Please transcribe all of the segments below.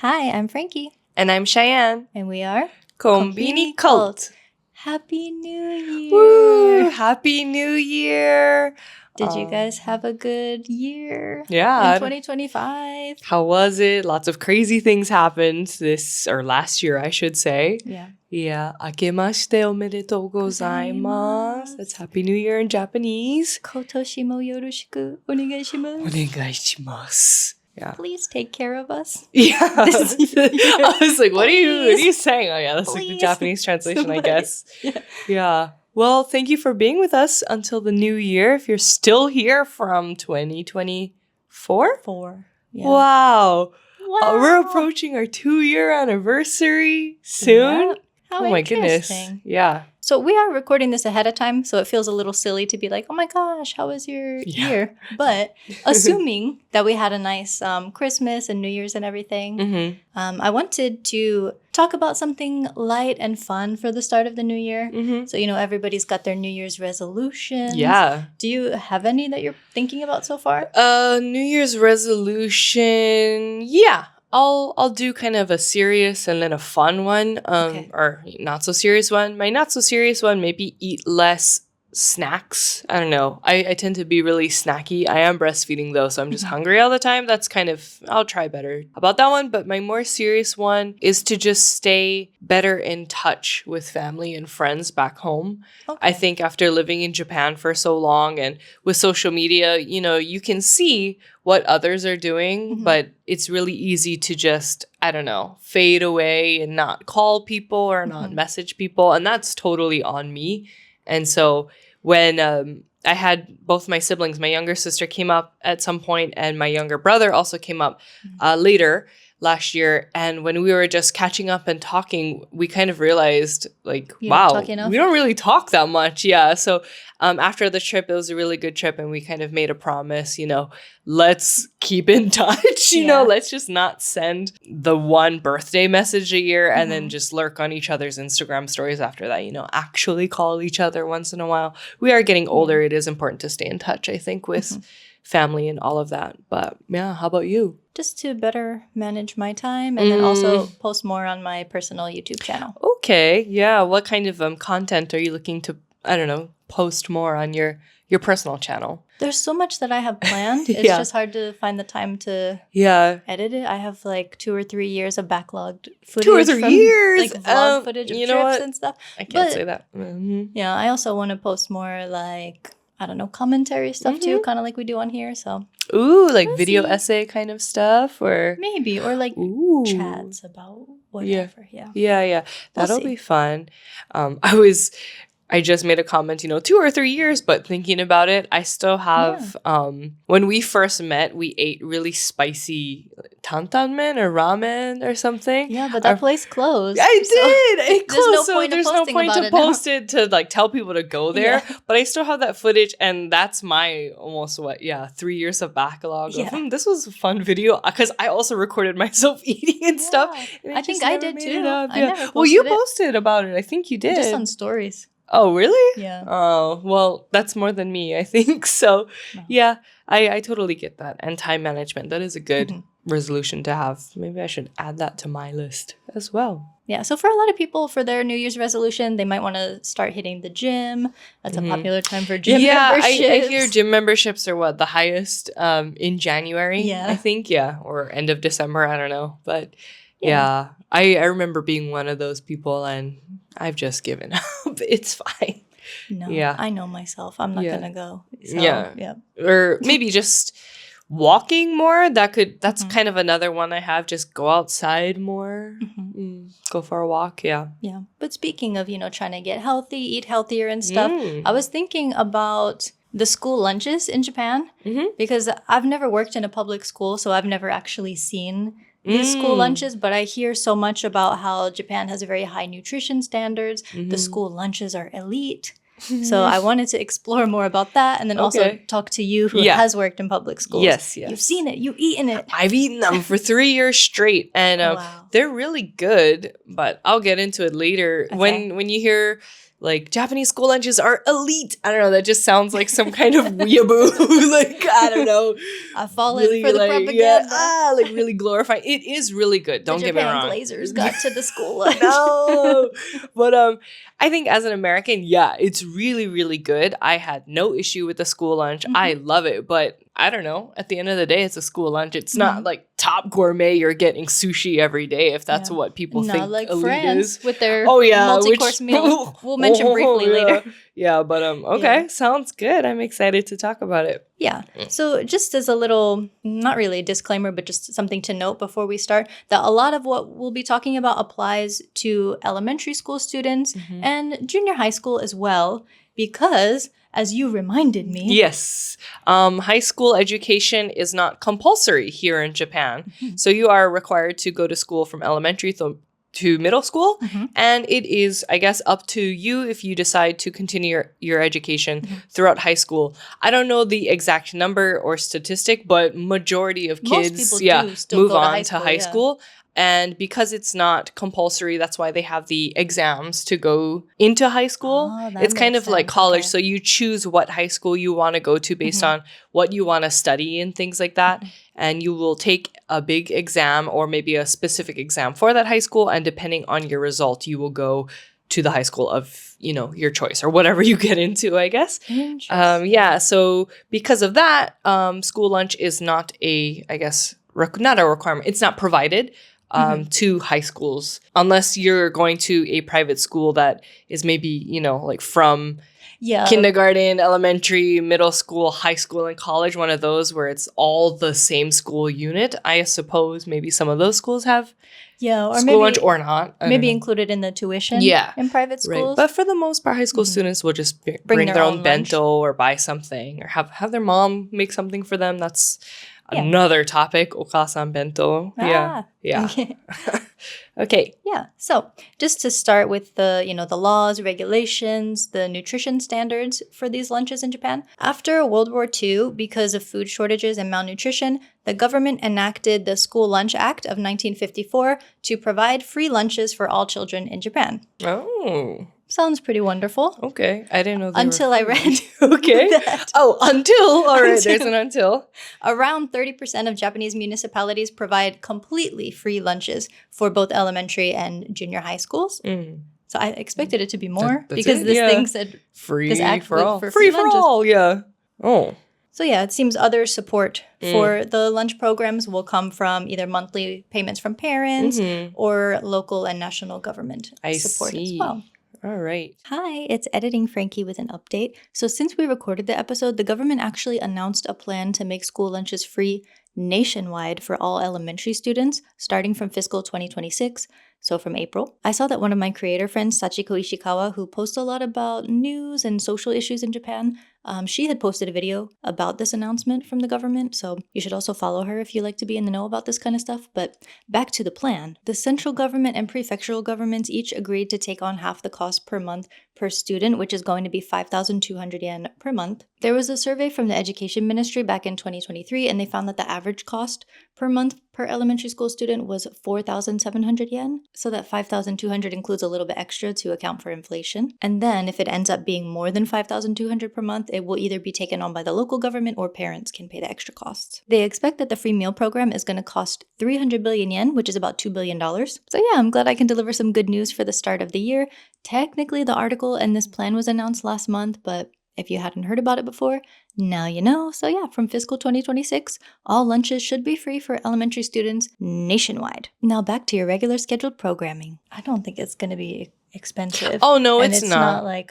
Hi, I'm Frankie. And I'm Cheyenne. And we are Conbini Cult. Happy New Year! Woo! Happy New Year! Did you guys have a good year? Yeah. In 2025? How was it? Lots of crazy things happened last year, I should say. Yeah. Yeah. Akemashite omedetou gozaimasu. That's Happy New Year in Japanese. Kotoshi mo yoroshiku onegai shimasu. Onegai shimasu. Yeah. Please take care of us. Yeah. I was like, what are you saying? Oh yeah, that's like the Please. Japanese translation, Somebody. I guess. Yeah. Yeah. Well, thank you for being with us until the new year. If you're still here from 2024. 4. Yeah. Wow. Wow. We're approaching our 2-year anniversary soon. Yeah. How Oh my goodness. interesting. Yeah. So we are recording this ahead of time, so it feels a little silly to be like, oh my gosh, how was your year? But assuming that we had a nice Christmas and New Year's and everything, Mm-hmm. I wanted to talk about something light and fun for the start of the new year. Mm-hmm. So, everybody's got their New Year's resolutions. Yeah. Do you have any that you're thinking about so far? New Year's resolution. Yeah. I'll do kind of a serious and then a fun one, Okay. or not so serious one. My not so serious one, maybe eat less snacks. I don't know. I tend to be really snacky. I am breastfeeding though, so I'm just hungry all the time. That's I'll try better about that one. But my more serious one is to just stay better in touch with family and friends back home. Okay. I think after living in Japan for so long and with social media, you can see what others are doing, but it's really easy to just, I don't know, fade away and not call people or not message people. And that's totally on me. And so when I had both my siblings, my younger sister came up at some point and my younger brother also came up later last year. And when we were just catching up and talking, we kind of realized like, You don't wow, talk enough? we don't really talk that much. Yeah. So after the trip, it was a really good trip. And we kind of made a promise, let's keep in touch, Yeah. let's just not send the one birthday message a year and then just lurk on each other's Instagram stories after that, actually call each other once in a while. We are getting older. It is important to stay in touch, I think, with family and all of that. But yeah, how about you? Just to better manage my time and then also post more on my personal YouTube channel. Okay. Yeah. What kind of content are you looking to, I don't know, post more on your personal channel? There's so much that I have planned. It's Yeah. just hard to find the time to Yeah. edit it. I have like 2 or 3 years of backlogged footage. 2 or 3 from, years? Like vlog footage of you know trips what? and stuff. I can't But- say that. Mm-hmm. Yeah, I also want to post more like, I don't know, commentary stuff too, kind of like we do on here. So Ooh, like We'll video see. essay kind of stuff, or maybe, or like ooh, chats about whatever. Yeah. Yeah, that'll see. be fun. I just made a comment, 2 or 3 years, but thinking about it, I still have, when we first met, we ate really spicy tantanmen or ramen or something. Yeah, but that place closed. I so did. It there's no closed, so point of there's no posting point about to it now. post it to like tell people to go there. Yeah. But I still have that footage, and that's my almost 3 years of backlog. Yeah. Of, this was a fun video because I also recorded myself eating and stuff. And I think just I never did made too. it up. I Yeah. never Well, you posted it. posted about it. I think you did. Just on stories. Oh, really? Yeah. Oh, well, that's more than me, I think. So, No. yeah, I totally get that. And time management, that is a good resolution to have. Maybe I should add that to my list as well. Yeah, so for a lot of people, for their New Year's resolution, they might want to start hitting the gym. That's a popular time for gym memberships. I hear gym memberships are the highest in January, Yeah. I think. Yeah, or end of December, I don't know. But yeah, I remember being one of those people and I've just given up. It's fine. No, Yeah. I know myself. I'm not Yeah. going to go. So, Yeah. Or maybe just walking more. That's kind of another one I have. Just go outside more. Go for a walk. Yeah. Yeah. But speaking of, trying to get healthy, eat healthier and stuff, Mm. I was thinking about the school lunches in Japan because I've never worked in a public school, so I've never actually seen these school lunches, but I hear so much about how Japan has very high nutrition standards. The school lunches are elite. So I wanted to explore more about that and then also Okay. talk to you who Yeah. has worked in public schools. Yes. You've seen it. You've eaten it. I've eaten them for 3 years straight, and Wow. they're really good. But I'll get into it later. Okay. When you hear like Japanese school lunches are elite. I don't know. That just sounds like some kind of weeaboo. Like, I don't know. I've fallen for the propaganda. Yeah, like really glorifying. It is really good. Don't get me wrong. The Japan Glazers got to the school lunch. No. But I think as an American, yeah, it's really, really good. I had no issue with the school lunch. I love it. But I don't know. At the end of the day, it's a school lunch. It's not like top gourmet. You're getting sushi every day if that's what people think like elite France is. with their multi-course meals. We'll mention briefly later. Yeah, but okay, sounds good. I'm excited to talk about it. Yeah. So just as a little, not really a disclaimer, but just something to note before we start, that a lot of what we'll be talking about applies to elementary school students and junior high school as well, because as you reminded me. Yes. High school education is not compulsory here in Japan. So you are required to go to school from elementary to middle school. And it is, I guess, up to you if you decide to continue your education throughout high school. I don't know the exact number or statistic, but majority of kids move on to high school. And because it's not compulsory, that's why they have the exams to go into high school. It's kind of like college. So you choose what high school you want to go to based on what you want to study and things like that. And you will take a big exam or maybe a specific exam for that high school. And depending on your result, you will go to the high school of, your choice or whatever you get into, I guess. So because of that, school lunch is not not a requirement. It's not provided to high schools unless you're going to a private school that is maybe, like from kindergarten, elementary, middle school, high school, and college, one of those where it's all the same school unit. I suppose maybe some of those schools have or school maybe, lunch or not. Maybe included in the tuition in private schools. Right. But for the most part, high school students will just bring their own bento or buy something or have their mom make something for them. That's another topic, okasan bento. Yeah. Okay. Yeah. So just to start with the laws, regulations, the nutrition standards for these lunches in Japan. After World War II, because of food shortages and malnutrition, the government enacted the School Lunch Act of 1954 to provide free lunches for all children in Japan. Oh. Sounds pretty wonderful. Okay. I didn't know until I read okay. that. Until. All right. There's an until. Around 30% of Japanese municipalities provide completely free lunches for both elementary and junior high schools. So I expected it to be more because this thing said free this act for all. For free lunches. for all. Yeah. Oh. So it seems other support for the lunch programs will come from either monthly payments from parents or local and national government support as well. All right. Hi, it's Editing Frankie with an update. So since we recorded the episode, the government actually announced a plan to make school lunches free nationwide for all elementary students starting from fiscal 2026, so from April. I saw that one of my creator friends, Sachiko Ishikawa, who posts a lot about news and social issues in Japan, she had posted a video about this announcement from the government, so you should also follow her if you like to be in the know about this kind of stuff. But back to the plan. The central government and prefectural governments each agreed to take on half the cost per month per student, which is going to be 5,200 yen per month. There was a survey from the Education Ministry back in 2023, and they found that the average cost per month per elementary school student was 4,700 yen. So that 5,200 includes a little bit extra to account for inflation. And then if it ends up being more than 5,200 per month, it will either be taken on by the local government or parents can pay the extra costs. They expect that the free meal program is going to cost 300 billion yen, which is about $2 billion. So I'm glad I can deliver some good news for the start of the year. Technically, the article and this plan was announced last month, but if you hadn't heard about it before, now you know. So from fiscal 2026, all lunches should be free for elementary students nationwide. Now back to your regular scheduled programming. I don't think it's going to be expensive. Oh, no, and it's not like,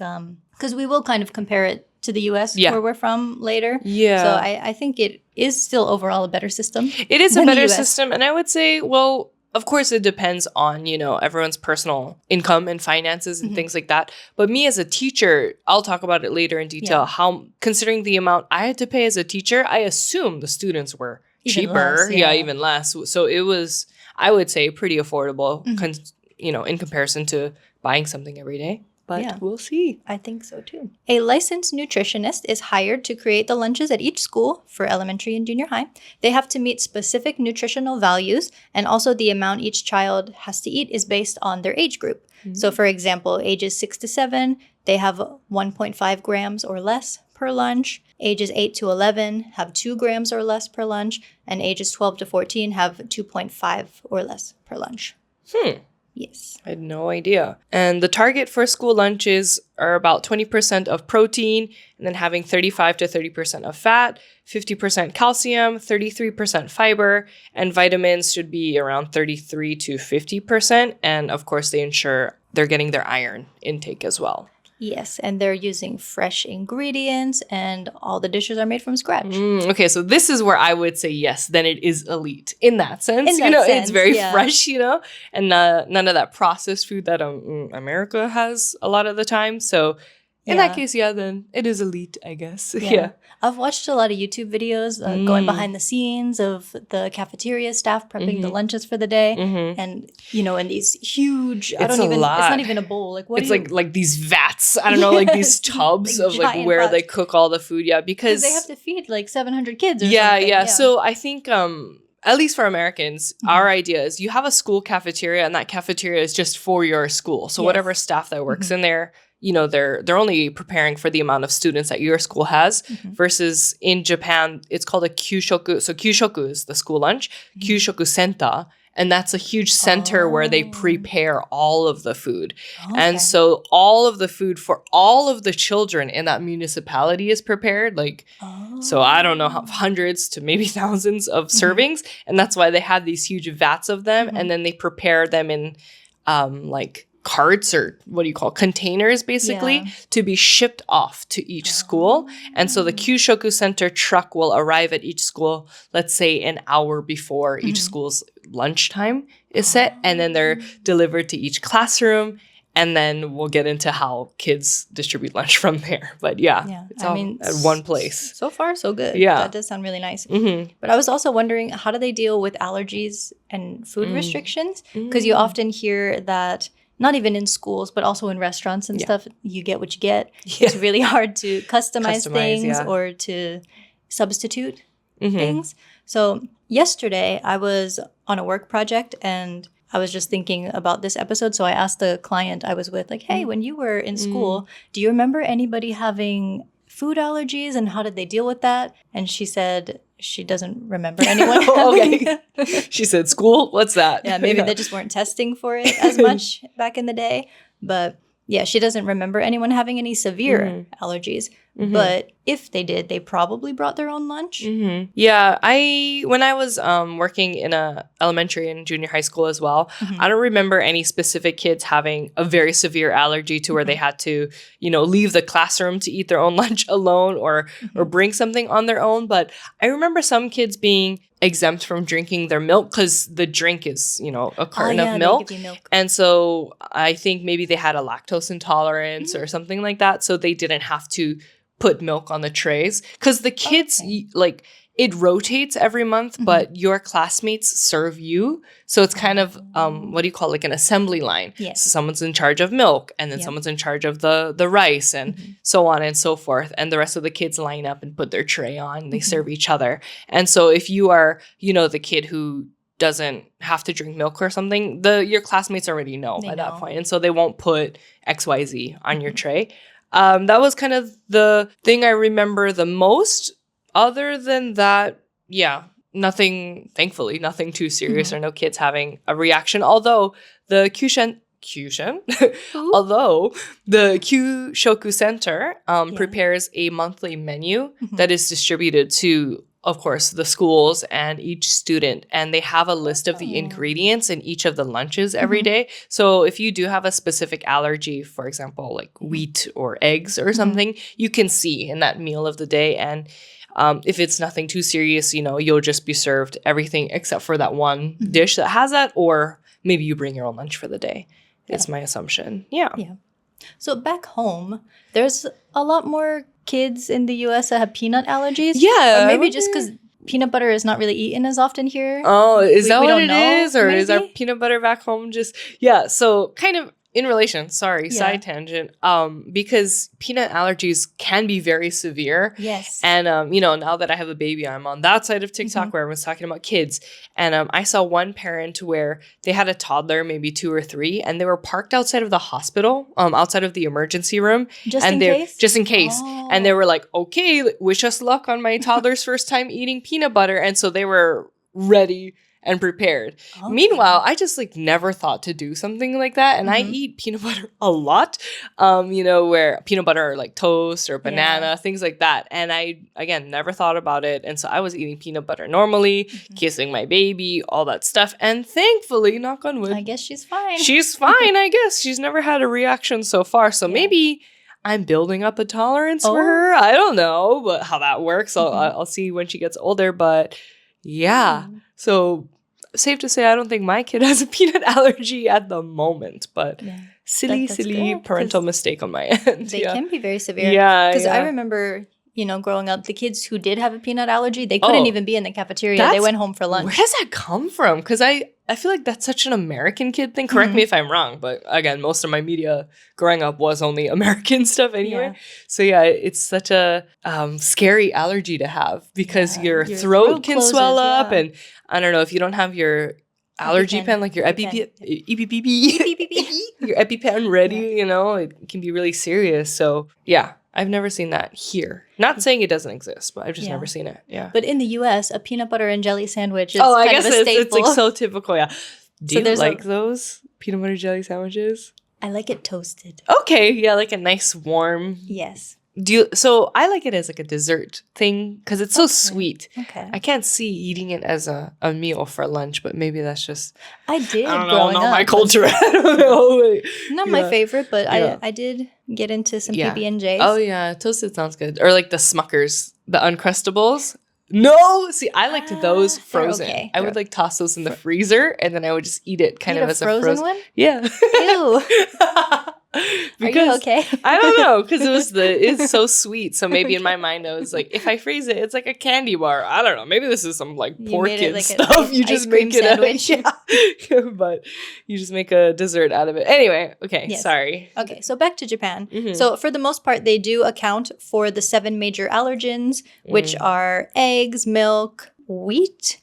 because we will kind of compare it to the US where we're from later. Yeah. So I think it is still overall a better system. It is a better system. And I would say, well, of course, it depends on, everyone's personal income and finances and things like that. But me as a teacher, I'll talk about it later in detail, how, considering the amount I had to pay as a teacher, I assume the students were even cheaper. Less, even less. So it was, I would say, pretty affordable, in comparison to buying something every day. But we'll see. I think so, too. A licensed nutritionist is hired to create the lunches at each school for elementary and junior high. They have to meet specific nutritional values, and also the amount each child has to eat is based on their age group. So, for example, ages 6 to 7, they have 1.5 grams or less per lunch. Ages 8 to 11 have 2 grams or less per lunch. And ages 12 to 14 have 2.5 or less per lunch. Yes. I had no idea. And the target for school lunches are about 20% of protein, and then having 35 to 30% of fat, 50% calcium, 33% fiber, and vitamins should be around 33 to 50%. And of course, they ensure they're getting their iron intake as well. Yes, and they're using fresh ingredients, and all the dishes are made from scratch. Okay, so this is where I would say yes, then it is elite in that sense. In that sense, it's very yeah. fresh, and none of that processed food that America has a lot of the time. So in that case, then it is elite, I guess. Yeah. I've watched a lot of YouTube videos going behind the scenes of the cafeteria staff prepping the lunches for the day. And, in these huge, it's not even a bowl. Like, what it's like these vats, I don't know, like these tubs of like where pots. They cook all the food. Yeah, because they have to feed like 700 kids or something. Yeah. So I think, at least for Americans, our idea is you have a school cafeteria, and that cafeteria is just for your school. So whatever staff that works in there, they're only preparing for the amount of students that your school has, versus in Japan, it's called a kyushoku. So kyushoku is the school lunch, kyushoku center. And that's a huge center where they prepare all of the food. Okay. And so all of the food for all of the children in that municipality is prepared. So I don't know, hundreds to maybe thousands of servings. And that's why they have these huge vats of them. And then they prepare them in carts, or containers, basically, to be shipped off to each school. And so the Kyushoku Center truck will arrive at each school, let's say an hour before each school's lunchtime is set. And then they're delivered to each classroom. And then we'll get into how kids distribute lunch from there. But it's all at one place. So far, so good. Yeah. That does sound really nice. But I was also wondering, how do they deal with allergies and food restrictions? Because you often hear that, not even in schools, but also in restaurants and stuff, you get what you get. It's really hard to customize things or to substitute things. So yesterday, I was on a work project, and I was just thinking about this episode. So I asked the client I was with, like, hey, when you were in school, do you remember anybody having food allergies, and how did they deal with that? And she said she doesn't remember anyone. Okay. She said, school? What's that? Yeah, maybe they just weren't testing for it as much back in the day. But yeah, she doesn't remember anyone having any severe allergies. But if they did, they probably brought their own lunch. Yeah, when I was working in a elementary and junior high school as well, I don't remember any specific kids having a very severe allergy to where they had to, leave the classroom to eat their own lunch alone or bring something on their own. But I remember some kids being exempt from drinking their milk because the drink is, a carton of milk. They give you milk. And so I think maybe they had a lactose intolerance or something like that. So they didn't have to put milk on the trays, because the kids it rotates every month, but your classmates serve you. So it's kind of like an assembly line. Yes. So someone's in charge of milk, and then someone's in charge of the rice, and so on and so forth. And the rest of the kids line up and put their tray on. They serve each other. And so if you are, the kid who doesn't have to drink milk or something, your classmates already know by that point. And so they won't put XYZ on your tray. That was kind of the thing I remember the most. Other than that, thankfully, nothing too serious or no kids having a reaction. Although the although the Kyushoku Center prepares a monthly menu that is distributed to, of course, the schools and each student, and they have a list of the ingredients in each of the lunches every day. So if you do have a specific allergy, for example, like wheat or eggs or something, you can see in that meal of the day. And if it's nothing too serious, you'll just be served everything except for that one dish that has that, or maybe you bring your own lunch for the day. It's my assumption. Yeah. So back home, there's a lot more kids in the U.S. that have peanut allergies. Yeah. Or maybe just because peanut butter is not really eaten as often here. Oh, is that what it know, is? Or maybe? Is our peanut butter back home just... Yeah, so kind of... in relation, sorry, Yeah. side tangent, because peanut allergies can be very severe. Yes. And, now that I have a baby, I'm on that side of TikTok where I was talking about kids. And I saw one parent where they had a toddler, maybe 2 or 3, and they were parked outside of the hospital, outside of the emergency room. Just and in they're case? Just in case. Oh. And they were like, okay, wish us luck on my toddler's first time eating peanut butter. And so they were ready and prepared. Okay. Meanwhile, I just like never thought to do something like that. And I eat peanut butter a lot, where peanut butter or like toast or banana, things like that. And I, again, never thought about it. And so I was eating peanut butter normally, kissing my baby, all that stuff. And thankfully, knock on wood, I guess she's fine. she's fine, I guess. She's never had a reaction so far. So maybe I'm building up a tolerance for her. I don't know but how that works. I'll see when she gets older. But yeah. So safe to say, I don't think my kid has a peanut allergy at the moment, but silly good, parental mistake on my end. They can be very severe. Yeah. Because I remember, growing up, the kids who did have a peanut allergy, they couldn't even be in the cafeteria. They went home for lunch. Where does that come from? Because I feel like that's such an American kid thing. Correct me if I'm wrong, but again, most of my media growing up was only American stuff anyway. Yeah. So it's such a scary allergy to have because your throat can swell up, and I don't know if you don't have your allergy pen, like your EpiPen ready, it can be really serious. So I've never seen that here. Not saying it doesn't exist, but I've just never seen it. Yeah. But in the U.S., a peanut butter and jelly sandwich is kind of a staple. It's like so typical. Yeah. Do you like those peanut butter jelly sandwiches? I like it toasted. Okay. Yeah, like a nice warm. Yes. So I like it as like a dessert thing because it's so sweet. Okay. I can't see eating it as a meal for lunch, but maybe that's just. I did. I don't know. Not my culture. I don't know. Not my favorite, but I did get into some PB&Js. Oh yeah, toasted sounds good. Or like the Smuckers, the Uncrustables. No, see, I liked those frozen. Okay. I would like toss those in the freezer, and then I would just eat it as a frozen one. Yeah. Ew. Because, are you okay? I don't know, because it's so sweet. So maybe in my mind I was like, if I freeze it, it's like a candy bar. I don't know. Maybe this is some like pork and like stuff. You just make it but you just make a dessert out of it. Anyway, okay, sorry. Okay, so back to Japan. So for the most part, they do account for the 7 major allergens, which are eggs, milk, wheat,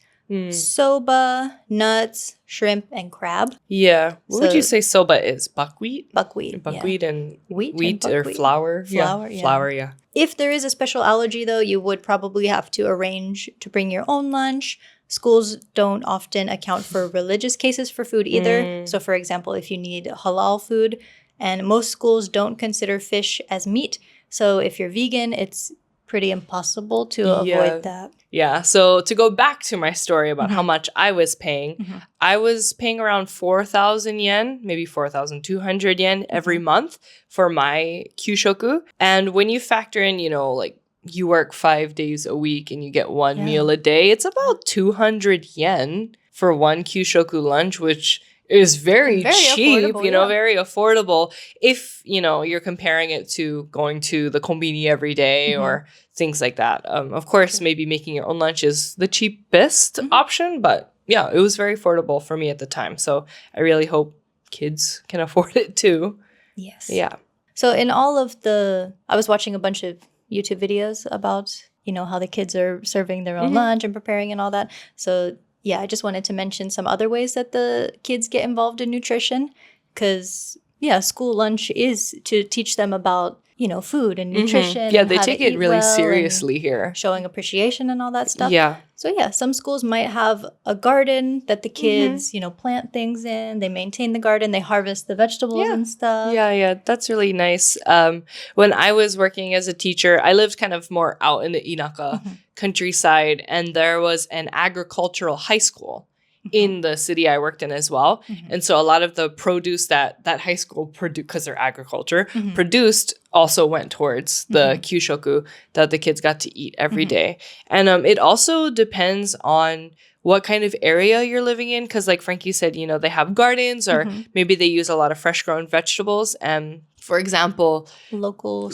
soba, nuts, shrimp, and crab. Yeah. What would you say soba is? Buckwheat? Buckwheat and wheat or flour? Flour, Flour, yeah. If there is a special allergy, though, you would probably have to arrange to bring your own lunch. Schools don't often account for religious cases for food either. So, for example, if you need halal food, and most schools don't consider fish as meat. So if you're vegan, it's pretty impossible to avoid that. Yeah. So to go back to my story about how much I was paying, I was paying around 4,000 yen, maybe 4,200 yen every month for my kyushoku. And when you factor in, like you work 5 days a week and you get one meal a day, it's about 200 yen for one kyushoku lunch, which is very cheap, very affordable. If, you're comparing it to going to the Conbini every day or things like that. Of course, maybe making your own lunch is the cheapest option, but yeah, it was very affordable for me at the time. So I really hope kids can afford it too. Yes. Yeah. So in all of I was watching a bunch of YouTube videos about, how the kids are serving their own lunch and preparing and all that. So yeah, I just wanted to mention some other ways that the kids get involved in nutrition because, school lunch is to teach them about, food and nutrition. Yeah, they take it really seriously here. Showing appreciation and all that stuff. Yeah. So some schools might have a garden that the kids, plant things in. They maintain the garden. They harvest the vegetables and stuff. Yeah. That's really nice. When I was working as a teacher, I lived kind of more out in the Inaka countryside, and there was an agricultural high school in the city I worked in as well. And so a lot of the produce that high school produced, because they're agriculture, produced also went towards the kyushoku that the kids got to eat every day. And it also depends on what kind of area you're living in. Because like Frankie said, they have gardens or maybe they use a lot of fresh grown vegetables. And for example, local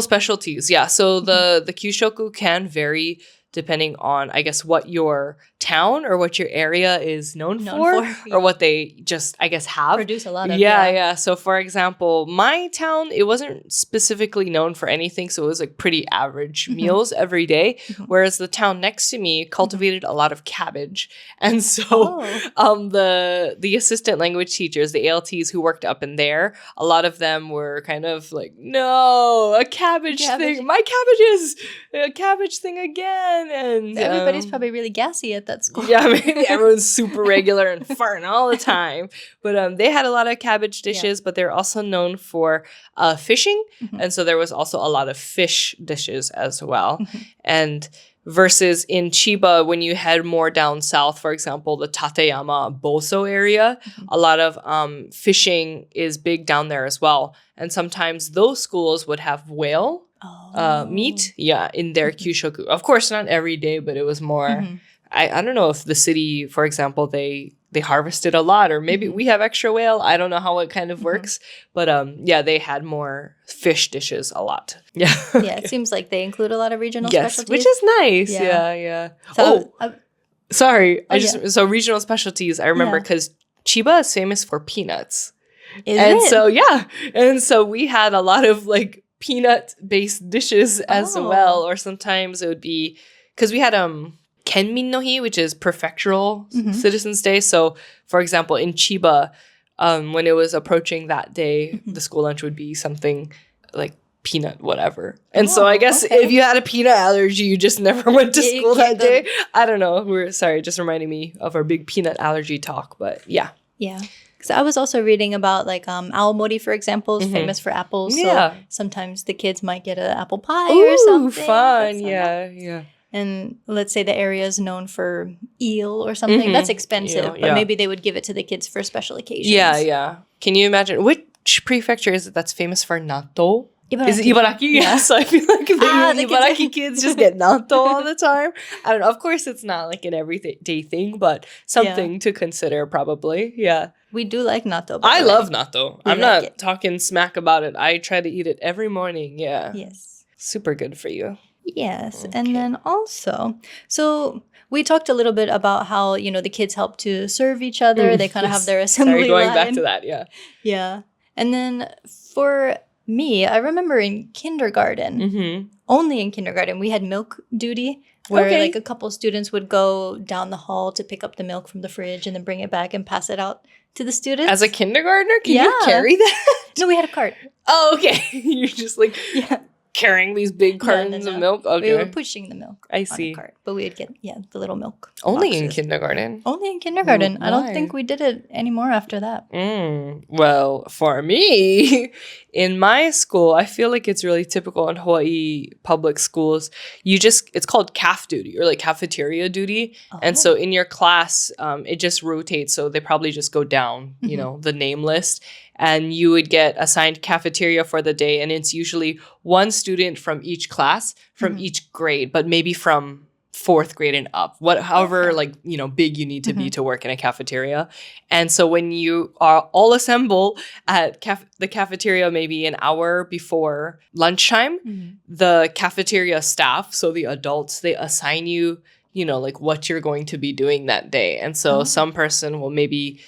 specialties. Yeah. So the kyushoku can vary depending on, I guess, what your town or what your area is known for yeah. or what they just, I guess, have. Produce a lot of. Yeah. So, for example, my town, it wasn't specifically known for anything. So it was like pretty average meals every day. Whereas the town next to me cultivated a lot of cabbage. And so the assistant language teachers, the ALTs who worked up in there, a lot of them were kind of like, no, a cabbage thing. My cabbages, a cabbage thing again. And everybody's probably really gassy at that school. Yeah, maybe everyone's super regular and farting all the time. But they had a lot of cabbage dishes, but they're also known for fishing. And so there was also a lot of fish dishes as well. And versus in Chiba, when you head more down south, for example, the Tateyama Boso area, a lot of fishing is big down there as well. And sometimes those schools would have whale meat, in their kyushoku. Of course, not every day, but it was more. I don't know if the city, for example, they harvested a lot, or maybe we have extra whale. I don't know how it kind of works, but they had more fish dishes a lot. Yeah, it seems like they include a lot of regional specialties, which is nice. Yeah. So, sorry, so regional specialties. I remember because Chiba is famous for peanuts, so we had a lot of like peanut-based dishes as well, or sometimes it would be because we had Kenmin no Hi, which is Prefectural Citizens Day. So, for example, in Chiba, when it was approaching that day, the school lunch would be something like peanut whatever. And so I guess if you had a peanut allergy, you just never went to school that day. I don't know. Just reminding me of our big peanut allergy talk, but yeah. Yeah. So I was also reading about like Aomori, for example, is famous for apples. So sometimes the kids might get an apple pie or something. Fun. Yeah. And let's say the area is known for eel or something. That's expensive, but maybe they would give it to the kids for special occasions. Yeah. Can you imagine which prefecture is it that's famous for natto? Ibaraki. Is it Ibaraki? Yeah. So I feel like the Ibaraki kids just get natto all the time. I don't know. Of course, it's not like an everyday thing, but something to consider probably. Yeah. We do like natto. I love natto. I'm not talking smack about it. I try to eat it every morning. Yeah. Yes. Super good for you. Yes. Okay. And then also, so we talked a little bit about how, the kids help to serve each other. They kind of have their assembly going line. Back to that, yeah. Yeah. And then for me, I remember in kindergarten, only in kindergarten, we had milk duty. Where like a couple students would go down the hall to pick up the milk from the fridge and then bring it back and pass it out to the students. As a kindergartner? Can you carry that? No, we had a cart. Oh, okay. You're just like carrying these big cartons of milk? Okay. We were pushing the milk on a cart. But we would get, the little milk Only boxes. In kindergarten? Only in kindergarten. I don't think we did it anymore after that. Well, for me, in my school, I feel like it's really typical in Hawaii public schools. It's called CAF duty or like cafeteria duty. And so in your class, it just rotates. So they probably just go down, the name list. And you would get assigned cafeteria for the day. And it's usually one student from each class, from each grade, but maybe from fourth grade and up, however big you need to be to work in a cafeteria. And so when you are all assemble at the cafeteria maybe an hour before lunchtime, the cafeteria staff, so the adults, they assign you, like what you're going to be doing that day. And so some person will maybe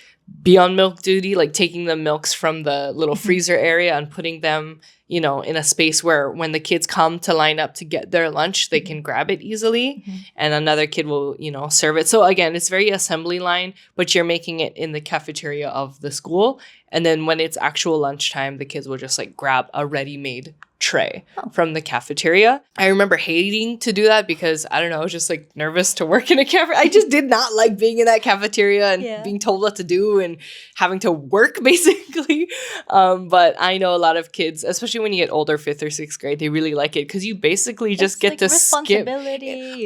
be on milk duty, like taking the milks from the little freezer area and putting them, in a space where when the kids come to line up to get their lunch, they can grab it easily. And another kid will, serve it. So again, it's very assembly line, but you're making it in the cafeteria of the school. And then when it's actual lunchtime, the kids will just like grab a ready-made tray from the cafeteria. I remember hating to do that because, I don't know, I was just like nervous to work in a cafeteria. I just did not like being in that cafeteria and being told what to do and having to work basically. But I know a lot of kids, especially when you get older, 5th or 6th grade, they really like it because you basically just get to skip.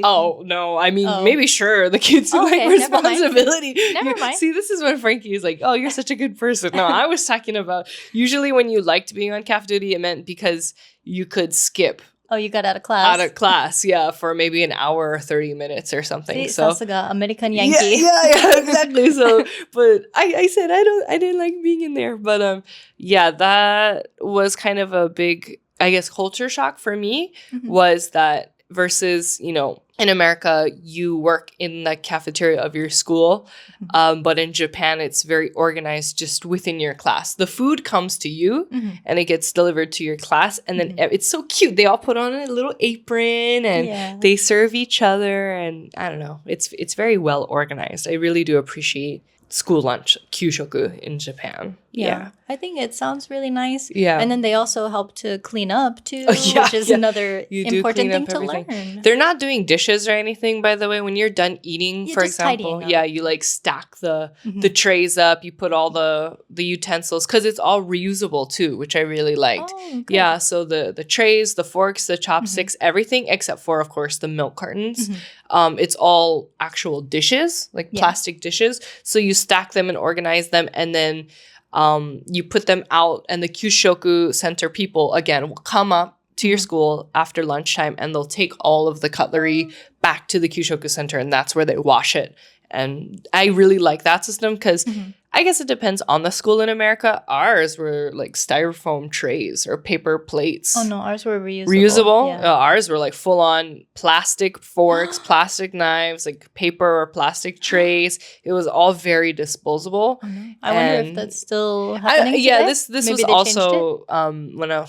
Oh, no. I mean, maybe sure. The kids like responsibility. Never mind. See, this is when Frankie is like, oh, you're such a good person. No, I was talking about usually when you liked being on caf duty, it meant because you could skip. Oh, you got out of class? Yeah, for maybe an hour or 30 minutes or something. So, Sasuga, American Yankee. Yeah, exactly. So, but I said I didn't like being in there. But that was kind of a big, I guess, culture shock for me was that versus, in America, you work in the cafeteria of your school. But in Japan, it's very organized just within your class. The food comes to you and it gets delivered to your class. And then it's so cute. They all put on a little apron and they serve each other. And I don't know. It's very well organized. I really do appreciate school lunch, kyushoku, in Japan. Yeah. I think it sounds really nice. Yeah. And then they also help to clean up too, which is another important thing to learn. They're not doing dishes or anything, by the way. When you're done eating, for example, you like stack the trays up, you put all the utensils, because it's all reusable too, which I really liked. Oh, yeah, so the trays, the forks, the chopsticks, everything except for, of course, the milk cartons. It's all actual dishes, like plastic dishes. So you stack them and organize them, and then you put them out, and the kyushoku center people, again, will come up to your school after lunchtime, and they'll take all of the cutlery back to the kyushoku center, and that's where they wash it. And I really like that system because I guess it depends on the school in America. Ours were like styrofoam trays or paper plates. Oh, no, ours were reusable. Reusable? Yeah. Ours were like full-on plastic forks, plastic knives, like paper or plastic trays. It was all very disposable. I wonder if that's still happening today? Yeah, this was also when I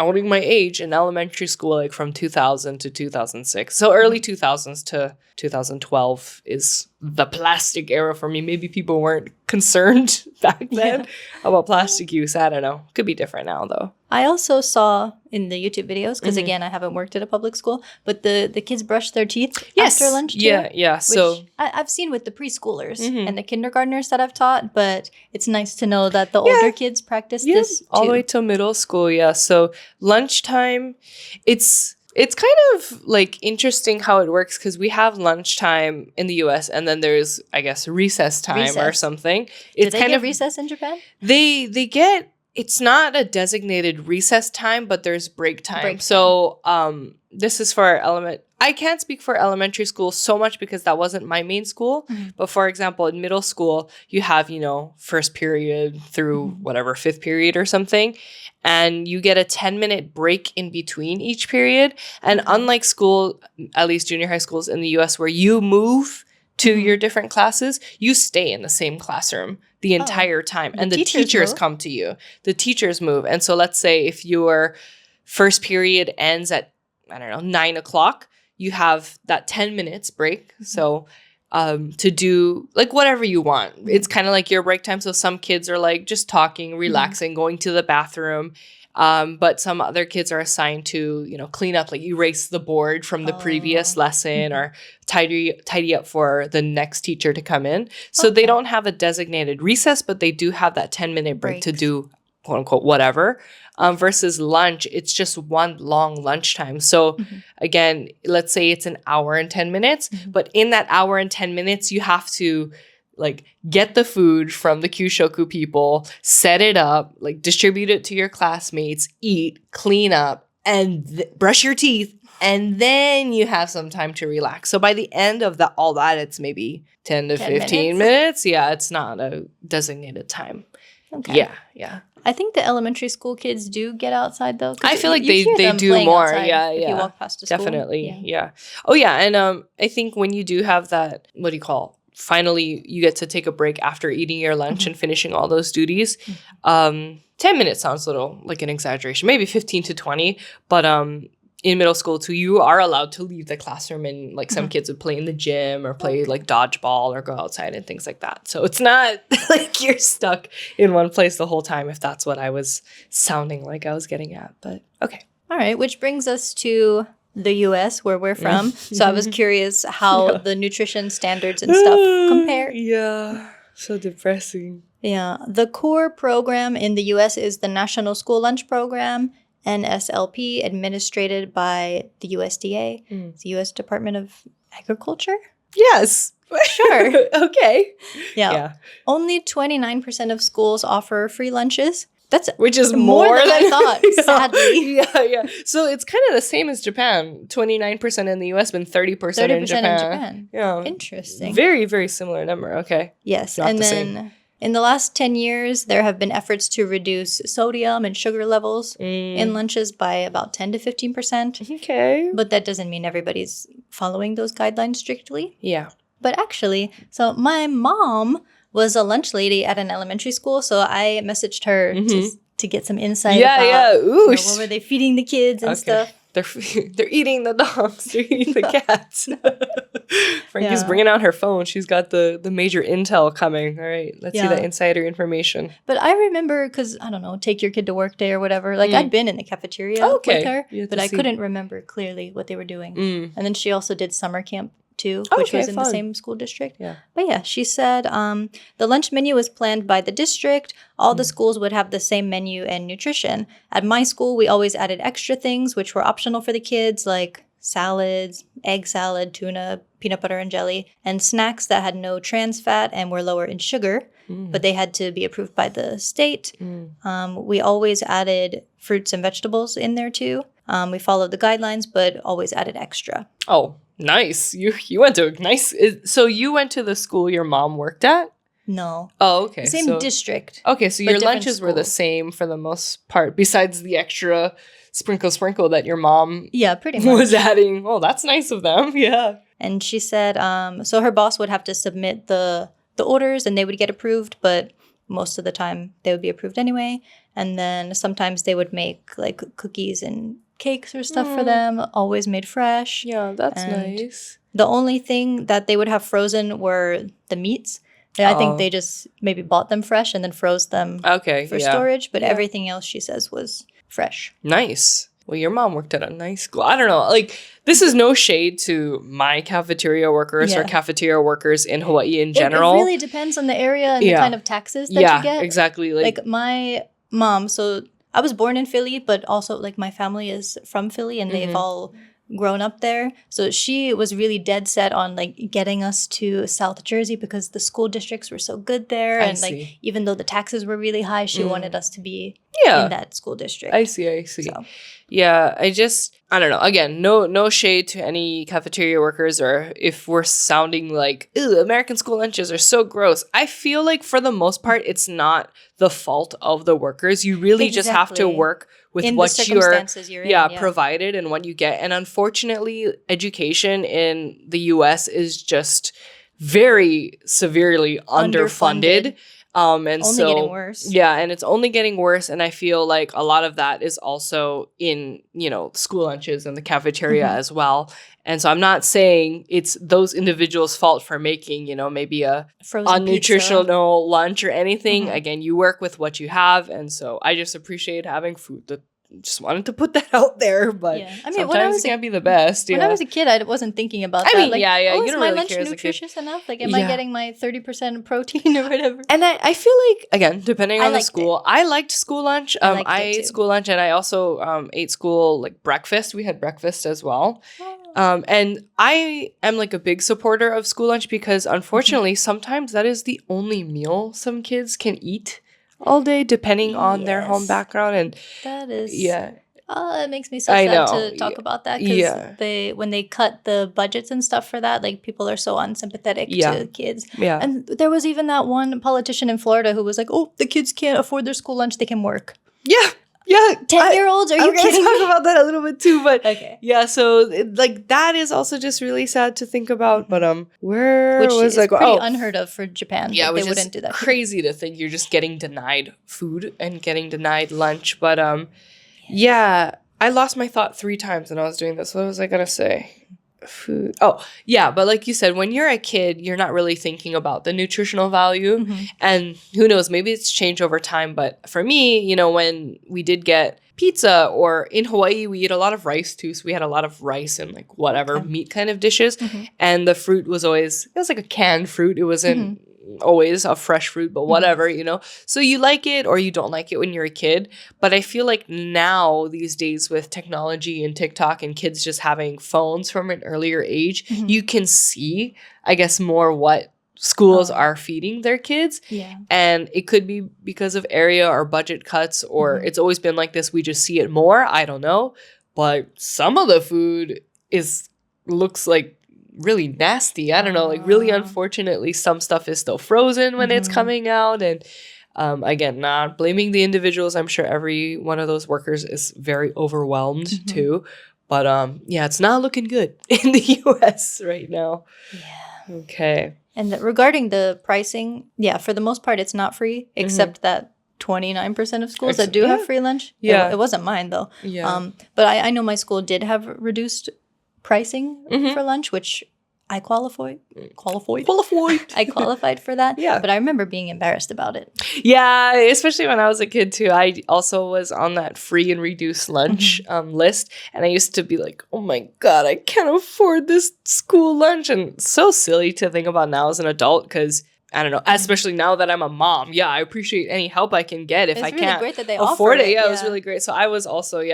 was my age in elementary school, like from 2000 to 2006. So early 2000s to 2012 is the plastic era for me. Maybe people weren't concerned back then about plastic use. I don't know. Could be different now, though. I also saw in the YouTube videos, because again, I haven't worked at a public school, but the kids brush their teeth after lunch too. Yeah. So I've seen with the preschoolers and the kindergartners that I've taught, but it's nice to know that the older kids practice this too. All the way till middle school. Yeah. So lunchtime, it's kind of like interesting how it works, because we have lunchtime in the US and then there's, I guess, recess time or something. It's kind of recess in Japan? They get, it's not a designated recess time, but there's break time. So this is for I can't speak for elementary school so much because that wasn't my main school. But for example, in middle school, you have, first period through whatever, fifth period or something. And you get a 10-minute break in between each period. And unlike school, at least junior high schools in the US, where you move to your different classes, you stay in the same classroom the entire time. And the teachers come to you. The teachers move. And so let's say if your first period ends at, 9 o'clock, you have that 10 minutes break. So to do like whatever you want. It's kind of like your break time. So some kids are like just talking, relaxing, going to the bathroom. But some other kids are assigned to, clean up, like erase the board from the previous lesson or tidy up for the next teacher to come in. So they don't have a designated recess, but they do have that 10-minute break to do, quote unquote, whatever. Versus lunch, it's just one long lunchtime. So again, let's say it's an hour and 10 minutes, but in that hour and 10 minutes, you have to like get the food from the kyushoku people, set it up, like distribute it to your classmates, eat, clean up, and brush your teeth. And then you have some time to relax. So by the end of all that, it's maybe 10 to 15 minutes. Yeah, it's not a designated time. Okay. Yeah. I think the elementary school kids do get outside though. I feel like they do more. Yeah. If you walk past a school. Definitely. Yeah. Oh yeah. And I think when you do have that, what do you call? Finally, you get to take a break after eating your lunch and finishing all those duties. 10 minutes sounds a little like an exaggeration. Maybe 15 to 20. But in middle school too, you are allowed to leave the classroom, and like some kids would play in the gym or play like dodgeball or go outside and things like that. So it's not like you're stuck in one place the whole time, if that's what I was sounding like I was getting at. But okay. All right, which brings us to the US, where we're from. So I was curious how the nutrition standards and stuff compare. Yeah, so depressing. Yeah, the core program in the US is the National School Lunch Program, NSLP, administered by the USDA, the U.S. Department of Agriculture? Yes. Sure. Okay. Yeah. Only 29% of schools offer free lunches. Which is more than I thought, sadly. Yeah. So it's kind of the same as Japan. 29% in the U.S., but 30% in Japan. Yeah. Interesting. Very, very similar number. Okay. Yes. Not and the then same. In the last 10 years, there have been efforts to reduce sodium and sugar levels in lunches by about 10 to 15%. Okay. But that doesn't mean everybody's following those guidelines strictly. Yeah. But actually, so my mom was a lunch lady at an elementary school, so I messaged her to get some insight about what were they feeding the kids and stuff. They're eating the dogs. They're eating the cats. Frankie's bringing out her phone. She's got the major intel coming. All right, let's see that insider information. But I remember, because, I don't know, take your kid to work day or whatever. Like, I'd been in the cafeteria with her, but I couldn't remember clearly what they were doing. And then she also did summer camp too, which was in the same school district. Yeah. But yeah, she said the lunch menu was planned by the district. All the schools would have the same menu and nutrition. At my school, we always added extra things, which were optional for the kids, like salads, egg salad, tuna, peanut butter and jelly, and snacks that had no trans fat and were lower in sugar, but they had to be approved by the state. We always added fruits and vegetables in there too. We followed the guidelines, but always added extra. Oh, nice. You went to a nice... So you went to the school your mom worked at? No. Oh, okay. Same district. Okay, so your lunches were the same for the most part, besides the extra sprinkle that your mom pretty much was adding. Oh, that's nice of them. Yeah. And she said, so her boss would have to submit the orders and they would get approved, but most of the time they would be approved anyway. And then sometimes they would make like cookies and cakes or stuff for them, always made fresh. Yeah, that's nice. The only thing that they would have frozen were the meats. I think they just maybe bought them fresh and then froze them for storage, but everything else, she says, was fresh. Nice. Well, your mom worked at a nice school. I don't know. Like, this is no shade to my cafeteria workers or cafeteria workers in Hawaii in general. It really depends on the area and the kind of taxes that you get. Yeah, exactly. Like my mom, so I was born in Philly, but also like my family is from Philly and they've all grown up there. So she was really dead set on like getting us to South Jersey because the school districts were so good there. Like even though the taxes were really high, she wanted us to be in that school district. I see. So. Yeah, I don't know. Again, no shade to any cafeteria workers or if we're sounding like, ew, American school lunches are so gross. I feel like for the most part, it's not the fault of the workers. You really just have to work with in what you're in, provided and what you get. And unfortunately, education in the US is just very severely underfunded. And only getting worse. Yeah, and it's only getting worse. And I feel like a lot of that is also in, school lunches and the cafeteria as well. And so I'm not saying it's those individuals' fault for making, maybe a unnutritional lunch or anything. Again, you work with what you have. And so I just appreciate having food that just wanted to put that out there, but I mean, sometimes it can't be the best. When I was a kid, I wasn't thinking about that. Like, you don't is really my lunch care nutritious enough? Like, am I getting my 30% protein or whatever? And I feel like, again, depending on the school, I liked school lunch. I ate school lunch, and I also ate school like breakfast. We had breakfast as well. And I am like a big supporter of school lunch because unfortunately, sometimes that is the only meal some kids can eat all day, depending on their home background. And that is it makes me so sad to talk about that because when they cut the budgets and stuff for that, like people are so unsympathetic to kids. And there was even that one politician in Florida who was like, oh, the kids can't afford their school lunch, they can work. 10-year-olds, are you kidding me? Talk about that a little bit too, but so that is also just really sad to think about. But which was like pretty unheard of for Japan. Yeah, they wouldn't do that. Crazy to think you're just getting denied food and getting denied lunch. But I lost my thought 3 times when I was doing this. What was I gonna say? Food. Oh, yeah, but like you said, when you're a kid, you're not really thinking about the nutritional value. And who knows, maybe it's changed over time. But for me, when we did get pizza, or in Hawaii, we eat a lot of rice too. So we had a lot of rice and like whatever meat kind of dishes. And the fruit was always, it was like a canned fruit. It wasn't always a fresh fruit, but whatever, So you like it or you don't like it when you're a kid. But I feel like now these days with technology and TikTok and kids just having phones from an earlier age, you can see, I guess, more what schools are feeding their kids. And it could be because of area or budget cuts, or it's always been like this. We just see it more. I don't know. But some of the food looks like really nasty. I don't know, like really unfortunately, some stuff is still frozen when it's coming out. And again, not blaming the individuals. I'm sure every one of those workers is very overwhelmed too. But yeah, it's not looking good in the US right now. Yeah. Okay. And regarding the pricing, yeah, for the most part, it's not free, except that 29% of schools that do have free lunch. Yeah. It wasn't mine, though. Yeah. But I know my school did have reduced pricing for lunch, which I qualified. I qualified for that. Yeah. But I remember being embarrassed about it. Yeah, especially when I was a kid too. I also was on that free and reduced lunch list. And I used to be like, oh my God, I can't afford this school lunch. And it's so silly to think about now as an adult because I don't know, especially now that I'm a mom. Yeah, I appreciate any help I can get if I really can't great that they afford offered it. Yeah, it was really great. So I was also,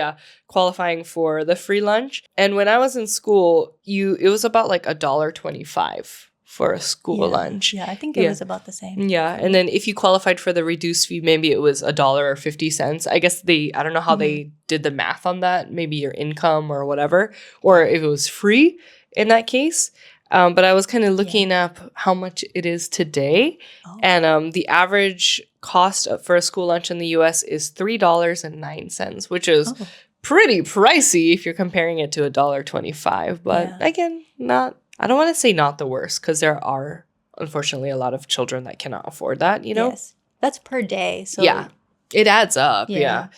qualifying for the free lunch. And when I was in school, it was about like $1.25 for a school lunch. Yeah, I think it was about the same. Yeah, and then if you qualified for the reduced fee, maybe it was $1.50. I guess I don't know how they did the math on that. Maybe your income or whatever, or if it was free in that case. But I was kind of looking up how much it is today. And the average cost for a school lunch in the U.S. is $3.09, which is pretty pricey if you're comparing it to $1.25. But again, I don't want to say not the worst because there are, unfortunately, a lot of children that cannot afford that, you know? Yes. That's per day. So yeah, it adds up. Yeah.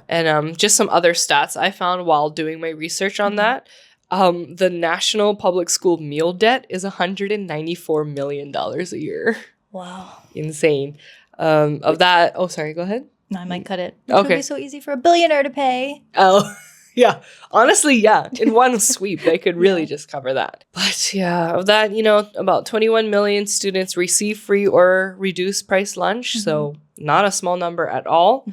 And just some other stats I found while doing my research on that. The national public school meal debt is $194 million a year. Wow. Insane. Of that, sorry, go ahead. No, I might cut it. It would be so easy for a billionaire to pay. Oh, yeah. Honestly, yeah. In one sweep, they could really just cover that. But yeah, of that, about 21 million students receive free or reduced price lunch. So not a small number at all.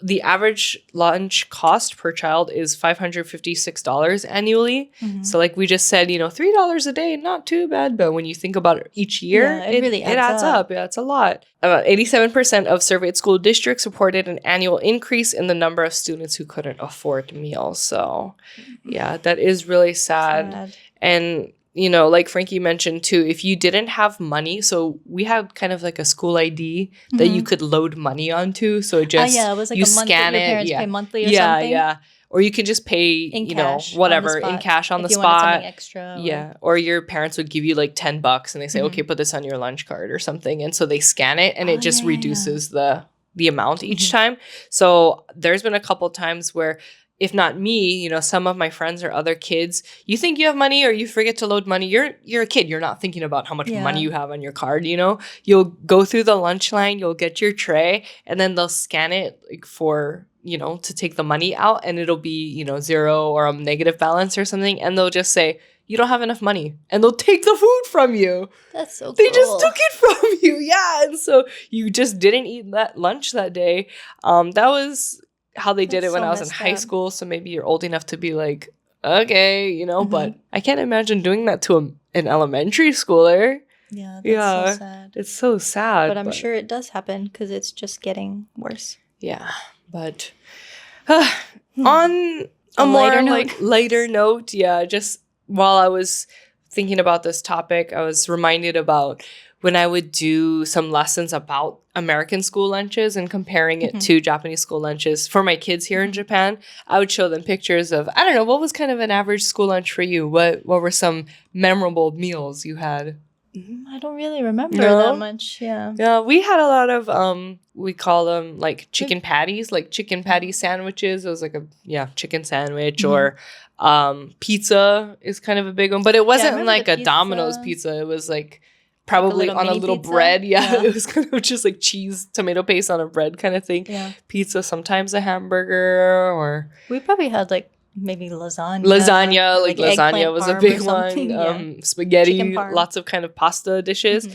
The average lunch cost per child is $556 annually. So like we just said, $3 a day, not too bad. But when you think about it each year, it really adds up. Yeah, it's a lot. About 87% of surveyed school districts reported an annual increase in the number of students who couldn't afford meals. So yeah, that is really sad. And like Frankie mentioned too, if you didn't have money, so we had kind of like a school ID that you could load money onto. So just it was like you a month scan your it, parents pay monthly or something. Yeah. Or you could just pay, in cash whatever in cash on the if you spot. wanted something extra. Yeah. Or your parents would give you like $10 and they say, okay, put this on your lunch card or something. And so they scan it and it just reduces the amount each time. So there's been a couple times where, if not me, some of my friends or other kids, you think you have money or you forget to load money. You're a kid. You're not thinking about how much money you have on your card, You'll go through the lunch line, you'll get your tray, and then they'll scan it like for, to take the money out, and it'll be, zero or a negative balance or something. And they'll just say, you don't have enough money. And they'll take the food from you. That's so cool. They just took it from you. Yeah. And so you just didn't eat that lunch that day. That was how they did it when I was in high school. So maybe you're old enough to be like, okay, but I can't imagine doing that to an elementary schooler. Yeah, that's so sad. It's so sad. But I'm sure it does happen because it's just getting worse. Yeah, but on a more lighter note, just while I was thinking about this topic, I was reminded about when I would do some lessons about American school lunches and comparing it to Japanese school lunches for my kids here in Japan. I would show them pictures of, I don't know, what was kind of an average school lunch for you? What were some memorable meals you had? I don't really remember that much. Yeah. Yeah, we had a lot of, we call them like chicken patties, like chicken patty sandwiches. It was like a, chicken sandwich or pizza is kind of a big one. But it wasn't like a Domino's pizza. It was like probably on a little pizza? Bread. Yeah, it was kind of just like cheese, tomato paste on a bread kind of thing. Yeah. Pizza, sometimes a hamburger or... We probably had like maybe lasagna. Like lasagna was a big one. Spaghetti, lots of kind of pasta dishes.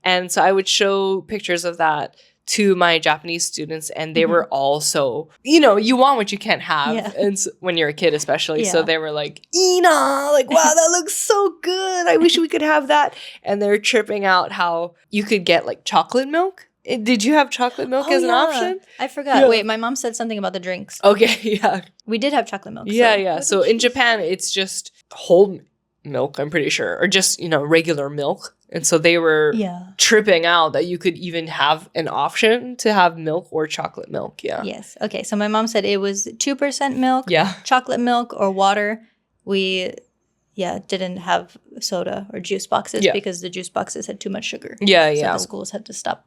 And so I would show pictures of that to my Japanese students, and they were all so, you want what you can't have, and so, when you're a kid especially. So they were like, Ina, like, wow, that looks so good. I wish we could have that. And they're tripping out how you could get like chocolate milk. Did you have chocolate milk as an option? I forgot. Wait, my mom said something about the drinks. Okay, yeah. We did have chocolate milk. Yeah. So in Japan, it's just whole milk, I'm pretty sure, or just, regular milk. And so they were tripping out that you could even have an option to have milk or chocolate milk. Yeah. Yes. Okay. So my mom said it was 2% milk, Yeah. chocolate milk, or water. We, didn't have soda or juice boxes because the juice boxes had too much sugar. Yeah, so yeah. the schools had to stop,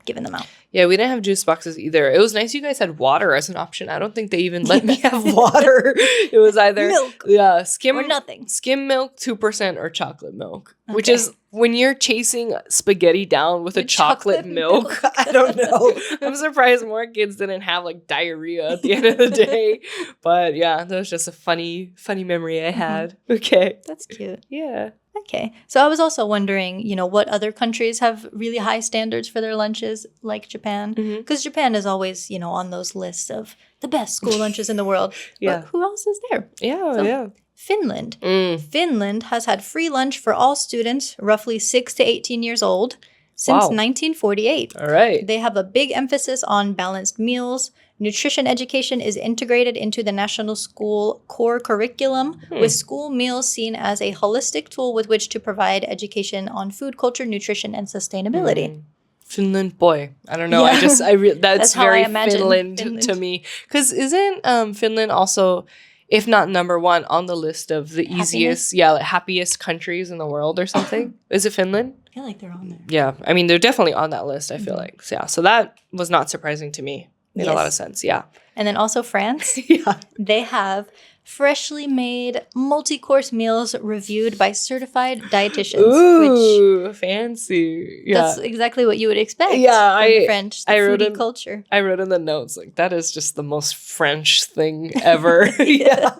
giving them out. Yeah, we didn't have juice boxes either. It was nice you guys had water as an option. I don't think they even let me have water. It was either milk. Yeah, skim Or nothing. Skim milk, 2%, or chocolate milk. Okay. Which is when you're chasing spaghetti down with a chocolate milk. I don't know. I'm surprised more kids didn't have like diarrhea at the end of the day. But yeah, that was just a funny memory I had. Okay. That's cute. Yeah. Okay. So I was also wondering, what other countries have really high standards for their lunches, like Japan? Because Japan is always, on those lists of the best school lunches in the world. Yeah. But who else is there? Yeah. Finland. Finland has had free lunch for all students, roughly 6 to 18 years old, since 1948. All right. They have a big emphasis on balanced meals. Nutrition education is integrated into the national school core curriculum, with school meals seen as a holistic tool with which to provide education on food, culture, nutrition, and sustainability. Finland, boy, I don't know. Yeah. That's how very I imagine Finland to me. Because isn't Finland also, if not number one, on the list of the easiest, happiest countries in the world or something? Is it Finland? I feel like they're on there. Yeah, I mean they're definitely on that list. I feel like so that was not surprising to me. Made a lot of sense. Yeah. And then also France. Yeah. They have freshly made multi-course meals reviewed by certified dietitians. Ooh, fancy. Yeah. That's exactly what you would expect from the French, the foodie culture. I wrote in the notes, like, that is just the most French thing ever. Yeah.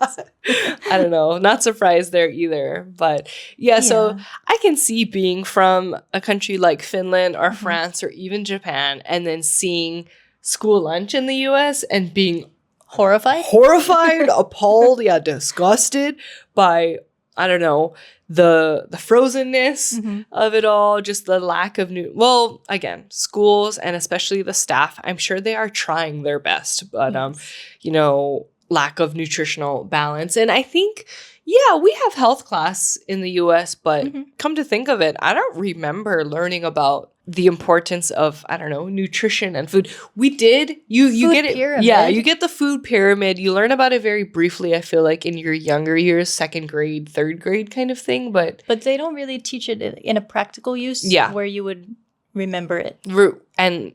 I don't know. Not surprised there either. But so I can see being from a country like Finland or France or even Japan and then seeing school lunch in the U.S. and being horrified, appalled, disgusted by, I don't know, the frozenness of it all, just the lack of again, schools and especially the staff, I'm sure they are trying their best, but lack of nutritional balance. And I think we have health class in the US, but come to think of it, I don't remember learning about the importance of, I don't know, nutrition and food. We did. You get it. Pyramid. Yeah, you get the food pyramid. You learn about it very briefly, I feel like, in your younger years, 2nd grade, 3rd grade kind of thing. But they don't really teach it in a practical use where you would remember it. And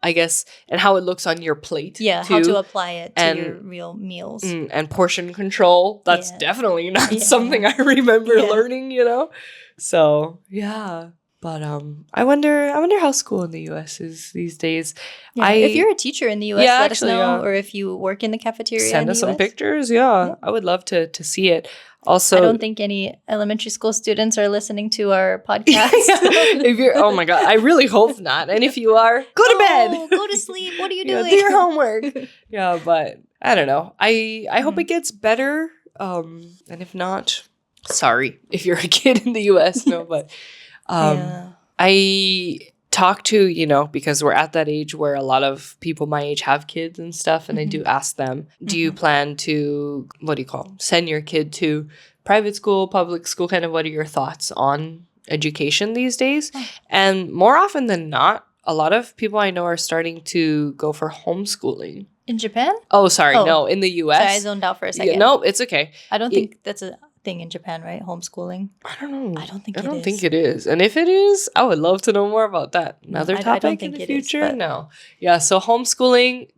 I guess, and how it looks on your plate. Yeah, too. how to apply it to your real meals. And portion control. That's definitely not something I remember learning, So, But I wonder how school in the U.S. is these days. Yeah, if you're a teacher in the U.S., let us know. Or if you work in the cafeteria send us some pictures. Yeah, I would love to see it. Also, I don't think any elementary school students are listening to our podcast. If you're, oh my God, I really hope not. And if you are, go to bed. Go to sleep. What are you doing? Do your homework. But I don't know. I hope it gets better. And if not, sorry if you're a kid in the U.S. No, but. I talk to, because we're at that age where a lot of people my age have kids and stuff. And I do ask them, do you plan to, send your kid to private school, public school? Kind of what are your thoughts on education these days? And more often than not, a lot of people I know are starting to go for homeschooling. In Japan? Oh, sorry. No, in the U.S. Sorry, I zoned out for a second. No, it's okay. I don't think that's a thing in Japan, right? Homeschooling. I don't know. I don't think it is. And if it is, I would love to know more about that. Another topic in the future? No. Yeah, so homeschooling,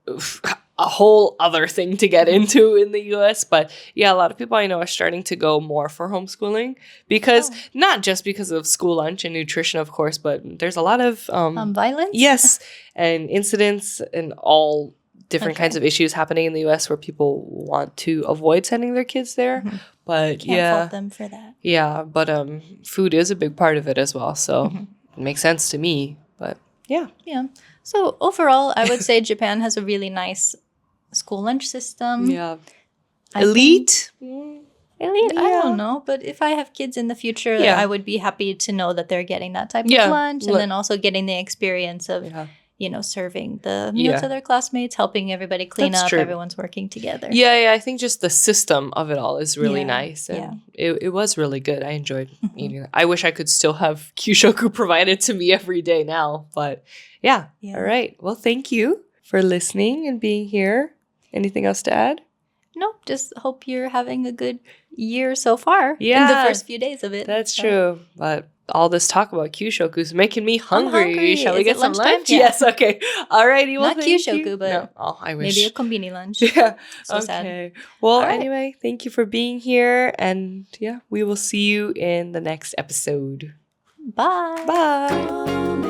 a whole other thing to get into in the US. But a lot of people I know are starting to go more for homeschooling because not just because of school lunch and nutrition, of course, but there's a lot of violence. Yes, and incidents and all different kinds of issues happening in the U.S. where people want to avoid sending their kids there. But can't fault them for that. Yeah, but food is a big part of it as well. So it makes sense to me. But yeah. So overall, I would say Japan has a really nice school lunch system. Yeah. Elite? Elite? I don't know. But if I have kids in the future, I would be happy to know that they're getting that type of lunch. And then also getting the experience of serving the meal to their classmates, helping everybody clean That's up. true. Everyone's working together. Yeah, I think just the system of it all is really nice. And it was really good. I enjoyed eating it. I wish I could still have kyushoku provided to me every day now. But yeah. All right. Well, thank you for listening and being here. Anything else to add? Nope. Just hope you're having a good year so far. Yeah. In the first few days of it. That's true. But all this talk about kyushoku is making me hungry. Shall we get some lunch? Yeah. Yes. Okay. All righty. Well, not kyushoku, but no. Oh, I wish. maybe a Conbini lunch. Yeah. So okay. sad. Well, anyway, thank you for being here. And yeah, we will see you in the next episode. Bye. Bye.